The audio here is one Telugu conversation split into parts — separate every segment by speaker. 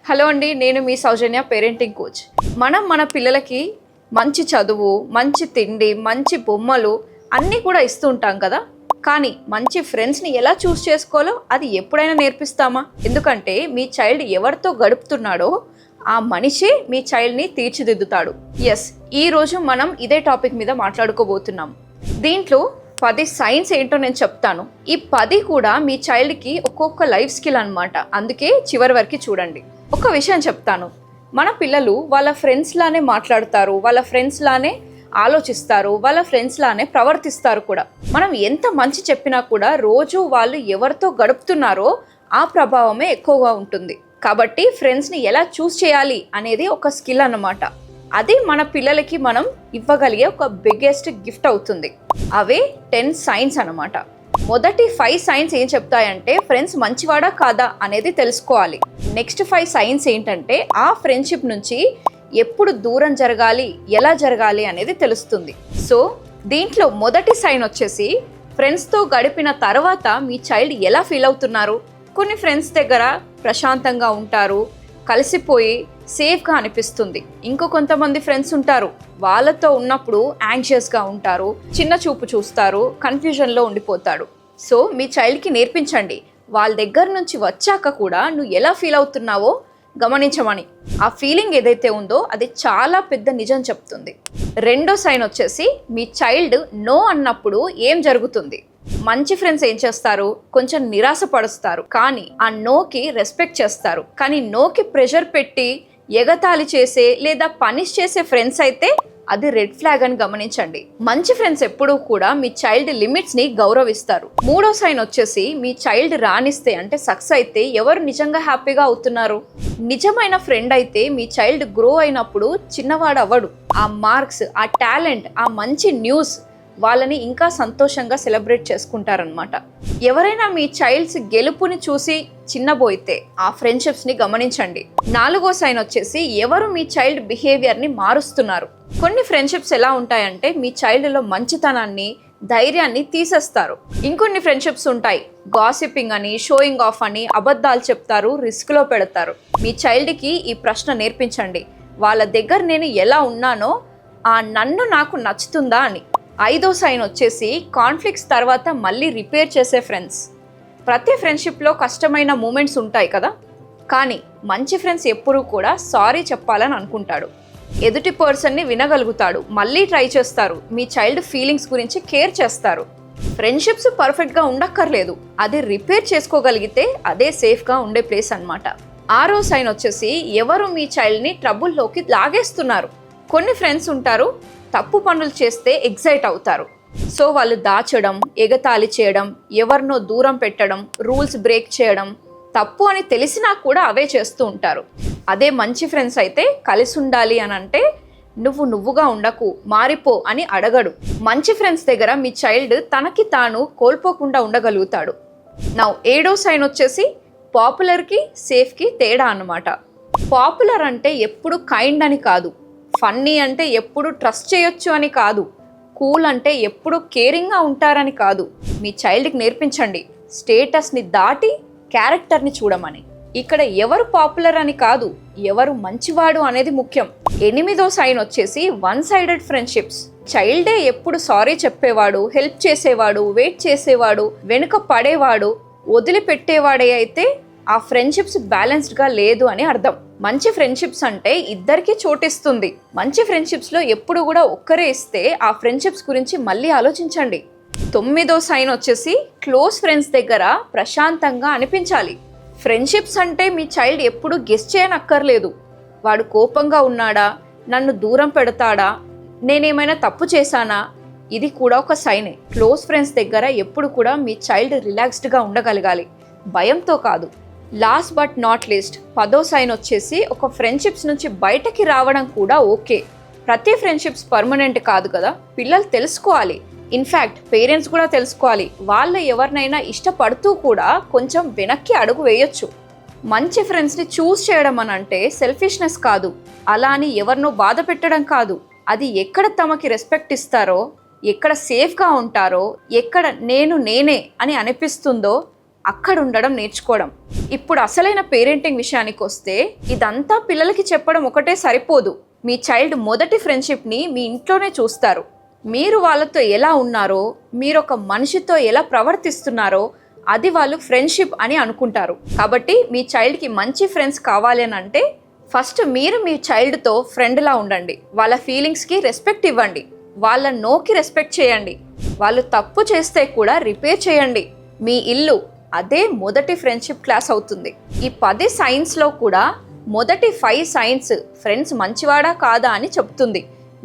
Speaker 1: హలో అండి, నేను మీ సౌజన్య, పేరెంటింగ్ కోచ్. మన పిల్లలకి మంచి చదువు, మంచి తిండి, మంచి బొమ్మలు అన్నీ కూడా ఇస్తూ ఉంటాం కదా. కానీ మంచి ఫ్రెండ్స్ని ఎలా చూస్ చేసుకోవాలో అది ఎప్పుడైనా నేర్పిస్తామా? ఎందుకంటే మీ చైల్డ్ ఎవరితో గడుపుతున్నాడో ఆ మనిషే మీ చైల్డ్ని తీర్చిదిద్దుతాడు. ఎస్, ఈరోజు మనం ఇదే టాపిక్ మీద మాట్లాడుకోబోతున్నాం. దీంట్లో 10 సైన్స్ ఏంటో నేను చెప్తాను. ఈ 10 కూడా మీ చైల్డ్కి ఒక్కొక్క లైఫ్ స్కిల్ అనమాట. అందుకే చివరి వరకు చూడండి. ఒక విషయం చెప్తాను, మన పిల్లలు వాళ్ళ ఫ్రెండ్స్ లానే మాట్లాడతారు, వాళ్ళ ఫ్రెండ్స్ లానే ఆలోచిస్తారు, వాళ్ళ ఫ్రెండ్స్ లానే ప్రవర్తిస్తారు కూడా. మనం ఎంత మంచి చెప్పినా కూడా రోజు వాళ్ళు ఎవరితో గడుపుతున్నారో ఆ ప్రభావమే ఎక్కువగా ఉంటుంది. కాబట్టి ఫ్రెండ్స్ని ఎలా చూస్ చేయాలి అనేది ఒక స్కిల్ అన్నమాట. అది మన పిల్లలకి మనం ఇవ్వగలిగే ఒక బిగ్గెస్ట్ గిఫ్ట్ అవుతుంది. అవే 10 సైన్స్ అన్నమాట. మొదటి 5 సైన్స్ ఏం చెప్తాయంటే ఫ్రెండ్స్ మంచివాడా కాదా అనేది తెలుసుకోవాలి. నెక్స్ట్ 5 సైన్స్ ఏంటంటే ఆ ఫ్రెండ్షిప్ నుంచి ఎప్పుడు దూరం జరగాలి, ఎలా జరగాలి అనేది తెలుస్తుంది. సో దీంట్లో మొదటి సైన్ వచ్చేసి ఫ్రెండ్స్తో గడిపిన తర్వాత మీ చైల్డ్ ఎలా ఫీల్ అవుతున్నారు. కొన్ని ఫ్రెండ్స్ దగ్గర ప్రశాంతంగా ఉంటారు, కలిసిపోయి సేఫ్గా అనిపిస్తుంది. ఇంకో కొంతమంది ఫ్రెండ్స్ ఉంటారు, వాళ్ళతో ఉన్నప్పుడు యాంగ్షియస్గా ఉంటారు, చిన్న చూపు చూస్తారు, కన్ఫ్యూజన్లో ఉండిపోతాడు. సో మీ చైల్డ్కి నేర్పించండి, వాళ్ళ దగ్గర నుంచి వచ్చాక కూడా నువ్వు ఎలా ఫీల్ అవుతున్నావో గమనించమని. ఆ ఫీలింగ్ ఏదైతే ఉందో అది చాలా పెద్ద నిజం చెప్తుంది. రెండో సైన్ వచ్చేసి మీ చైల్డ్ నో అన్నప్పుడు ఏం జరుగుతుంది. మంచి ఫ్రెండ్స్ ఏం చేస్తారు, కొంచెం నిరాశపరుస్తారు, కానీ ఆ నోకి రెస్పెక్ట్ చేస్తారు. కానీ నోకి ప్రెషర్ పెట్టి ఎగతాళి చేసే లేదా పనిష్ చేసే ఫ్రెండ్స్ అయితే అది రెడ్ ఫ్లాగ్ అని గమనించండి. మంచి ఫ్రెండ్స్ ఎప్పుడూ కూడా మీ చైల్డ్ లిమిట్స్ ని గౌరవిస్తారు. మూడో సైన్ వచ్చేసి మీ చైల్డ్ రాణిస్తే అంటే సక్సెస్ అయితే ఎవరు నిజంగా హ్యాపీగా అవుతున్నారు. నిజమైన ఫ్రెండ్ అయితే మీ చైల్డ్ గ్రో అయినప్పుడు చిన్నవాడు అవ్వడు. ఆ మార్క్స్, ఆ టాలెంట్, ఆ మంచి న్యూస్ వాళ్ళని ఇంకా సంతోషంగా సెలబ్రేట్ చేసుకుంటారనమాట. ఎవరైనా మీ చైల్డ్స్ గెలుపుని చూసి చిన్నబోయితే ఆ ఫ్రెండ్షిప్స్ని గమనించండి. నాలుగో సైన్ వచ్చేసి ఎవరు మీ చైల్డ్ బిహేవియర్ని మారుస్తున్నారు. కొన్ని ఫ్రెండ్షిప్స్ ఎలా ఉంటాయంటే మీ చైల్డ్లో మంచితనాన్ని, ధైర్యాన్ని తీసేస్తారు. ఇంకొన్ని ఫ్రెండ్షిప్స్ ఉంటాయి, గాసిపింగ్ అని, షోయింగ్ ఆఫ్ అని, అబద్ధాలు చెప్తారు, రిస్క్లో పెడతారు. మీ చైల్డ్కి ఈ ప్రశ్న నేర్పించండి, వాళ్ళ దగ్గర నేను ఎలా ఉన్నానో ఆ నన్ను నాకు నచ్చుతుందా అని. ఐదో సైన్ వచ్చేసి కాన్ఫ్లిక్ట్స్ తర్వాత మళ్ళీ రిపేర్ చేసే ఫ్రెండ్స్. ప్రతి ఫ్రెండ్షిప్లో కష్టమైన మూమెంట్స్ ఉంటాయి కదా, కానీ మంచి ఫ్రెండ్స్ ఎప్పుడూ కూడా సారీ చెప్పాలని అనుకుంటాడు, ఎదుటి పర్సన్ని వినగలుగుతాడు, మళ్ళీ ట్రై చేస్తారు, మీ చైల్డ్ ఫీలింగ్స్ గురించి కేర్ చేస్తారు. ఫ్రెండ్షిప్స్ పర్ఫెక్ట్గా ఉండక్కర్లేదు, అది రిపేర్ చేసుకోగలిగితే అదే సేఫ్గా ఉండే ప్లేస్ అన్నమాట. ఆరో సైన్ వచ్చేసి ఎవరు మీ చైల్డ్ని ట్రబుల్లోకి లాగేస్తున్నారు. కొన్ని ఫ్రెండ్స్ ఉంటారు, తప్పు పనులు చేస్తే ఎగ్జైట్ అవుతారు. సో వాళ్ళు దాచడం, ఎగతాళి చేయడం, ఎవరినో దూరం పెట్టడం, రూల్స్ బ్రేక్ చేయడం, తప్పు అని తెలిసినా కూడా అవే చేస్తూ ఉంటారు. అదే మంచి ఫ్రెండ్స్ అయితే కలిసి ఉండాలి అని అంటే నువ్వుగా ఉండకు, మారిపో అని అడగడు. మంచి ఫ్రెండ్స్ దగ్గర మీ చైల్డ్ తనకి తాను కోల్పోకుండా ఉండగలుగుతాడు. నౌ ఏడో సైన్ వచ్చేసి పాపులర్కి సేఫ్కి తేడా అన్నమాట. పాపులర్ అంటే ఎప్పుడు కైండ్ అని కాదు, ఫన్నీ అంటే ఎప్పుడు ట్రస్ట్ చేయొచ్చు అని కాదు, కూల్ అంటే ఎప్పుడు కేరింగ్గా ఉంటారని కాదు. మీ చైల్డ్కి నేర్పించండి స్టేటస్ని దాటి క్యారెక్టర్ని చూడమని. ఇక్కడ ఎవరు పాపులర్ అని కాదు, ఎవరు మంచివాడు అనేది ముఖ్యం. ఎనిమిదో సైన్ వచ్చేసి వన్ సైడెడ్ ఫ్రెండ్షిప్స్. చైల్డే ఎప్పుడు సారీ చెప్పేవాడు, హెల్ప్ చేసేవాడు, వెయిట్ చేసేవాడు, వెనుక పడేవాడు, వదిలిపెట్టేవాడే అయితే ఆ ఫ్రెండ్షిప్స్ బ్యాలెన్స్డ్గా లేదు అని అర్థం. మంచి ఫ్రెండ్షిప్స్ అంటే ఇద్దరికి చోటిస్తుంది. మంచి ఫ్రెండ్షిప్స్లో ఎప్పుడు కూడా ఒక్కరే ఇస్తే ఆ ఫ్రెండ్షిప్స్ గురించి మళ్ళీ ఆలోచించండి. 9వ సైన్ వచ్చేసి క్లోజ్ ఫ్రెండ్స్ దగ్గర ప్రశాంతంగా అనిపించాలి. ఫ్రెండ్షిప్స్ అంటే మీ చైల్డ్ ఎప్పుడు గెస్ చేయనక్కర్లేదు. వాడు కోపంగా ఉన్నాడా, నన్ను దూరం పెడతాడా, నేనేమైనా తప్పు చేశానా, ఇది కూడా ఒక సైనే. క్లోజ్ ఫ్రెండ్స్ దగ్గర ఎప్పుడు కూడా మీ చైల్డ్ రిలాక్స్డ్గా ఉండగలగాలి, భయంతో కాదు. లాస్ట్ బట్ నాట్ లీస్ట్ 10వ సైన్ వచ్చేసి ఒక ఫ్రెండ్షిప్స్ నుంచి బయటకి రావడం కూడా ఓకే. ప్రతి ఫ్రెండ్షిప్స్ పర్మనెంట్ కాదు కదా, పిల్లలు తెలుసుకోవాలి. ఇన్ఫ్యాక్ట్ పేరెంట్స్ కూడా తెలుసుకోవాలి, వాళ్ళు ఎవరినైనా ఇష్టపడుతూ కూడా కొంచెం వెనక్కి అడుగు వేయొచ్చు. మంచి ఫ్రెండ్స్ని చూస్ చేయడం అని అంటే సెల్ఫిష్నెస్ కాదు, అలా అని ఎవరినో బాధ పెట్టడం కాదు. అది ఎక్కడ తమకి రెస్పెక్ట్ ఇస్తారో, ఎక్కడ సేఫ్గా ఉంటారో, ఎక్కడ నేనే అని అనిపిస్తుందో అక్కడ ఉండడం నేర్చుకోవడం. ఇప్పుడు అసలైన పేరెంటింగ్ విషయానికి వస్తే ఇదంతా పిల్లలకి చెప్పడం ఒకటే సరిపోదు. మీ చైల్డ్ మొదటి ఫ్రెండ్షిప్ని మీ ఇంట్లోనే చూస్తారు. మీరు వాళ్ళతో ఎలా ఉన్నారో, మీరు ఒక మనిషితో ఎలా ప్రవర్తిస్తున్నారో అది వాళ్ళు ఫ్రెండ్షిప్ అని అనుకుంటారు. కాబట్టి మీ చైల్డ్కి మంచి ఫ్రెండ్స్ కావాలి అని అంటే ఫస్ట్ మీరు మీ చైల్డ్తో ఫ్రెండ్లా ఉండండి. వాళ్ళ ఫీలింగ్స్కి రెస్పెక్ట్ ఇవ్వండి, వాళ్ళ నోకి రెస్పెక్ట్ చేయండి, వాళ్ళు తప్పు చేస్తే కూడా రిపేర్ చేయండి. మీ ఇల్లు అదే మొదటి ఫ్రెండ్షిప్ క్లాస్ అవుతుంది. ఈ 10 సైన్స్లో కూడా మొదటి 5 సైన్స్ ఫ్రెండ్స్ మంచివాడా కాదా అని చెప్తుంది.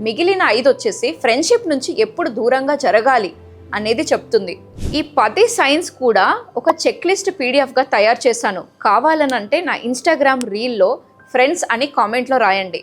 Speaker 1: మిగిలిన 5 వచ్చేసి ఫ్రెండ్షిప్ నుంచి ఎప్పుడు దూరంగా జరగాలి అనేది చెప్తుంది. ఈ 10 సైన్స్ కూడా ఒక చెక్ లిస్ట్ పీడిఎఫ్గా తయారు చేశాను. కావాలనంటే నా ఇన్స్టాగ్రామ్ రీల్లో ఫ్రెండ్స్ అని కామెంట్లో రాయండి.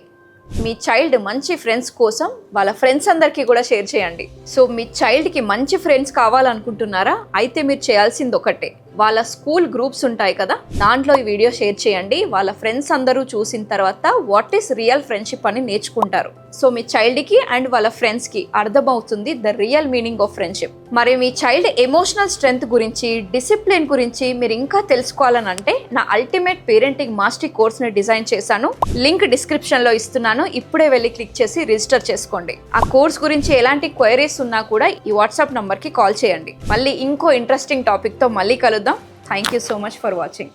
Speaker 1: మీ చైల్డ్ మంచి ఫ్రెండ్స్ కోసం వాళ్ళ ఫ్రెండ్స్ అందరికీ కూడా షేర్ చేయండి. సో మీ చైల్డ్కి మంచి ఫ్రెండ్స్ కావాలనుకుంటున్నారా? అయితే మీరు చేయాల్సింది ఒకటే, వాళ్ళ స్కూల్ గ్రూప్స్ ఉంటాయి కదా, దాంట్లో ఈ వీడియో షేర్ చేయండి. వాళ్ళ ఫ్రెండ్స్ అందరూ చూసిన తర్వాత వాట్ ఈస్ రియల్ ఫ్రెండ్షిప్ అని నేర్చుకుంటారు. సో మీ చైల్డ్కి అండ్ వాళ్ళ ఫ్రెండ్స్కి అర్థమవుతుంది the real meaning of friendship. మరి మీ చైల్డ్ ఎమోషనల్ స్ట్రెంగ్త్ గురించి, డిసిప్లిన్ గురించి మీరు ఇంకా తెలుసుకోవాలనంటే నా అల్టిమేట్ పేరెంటింగ్ మాస్టరీ కోర్స్ని డిజైన్ చేశాను. లింక్ డిస్క్రిప్షన్లో ఇస్తున్నాను. ఇప్పుడే వెళ్ళి క్లిక్ చేసి రిజిస్టర్ చేసుకోండి. ఆ కోర్స్ గురించి ఎలాంటి క్వైరీస్ ఉన్నా కూడా ఈ వాట్సాప్ నంబర్కి కాల్ చేయండి. మళ్ళీ ఇంకో ఇంట్రెస్టింగ్ టాపిక్తో మళ్ళీ కలుద్దాం. Thank you so much for watching.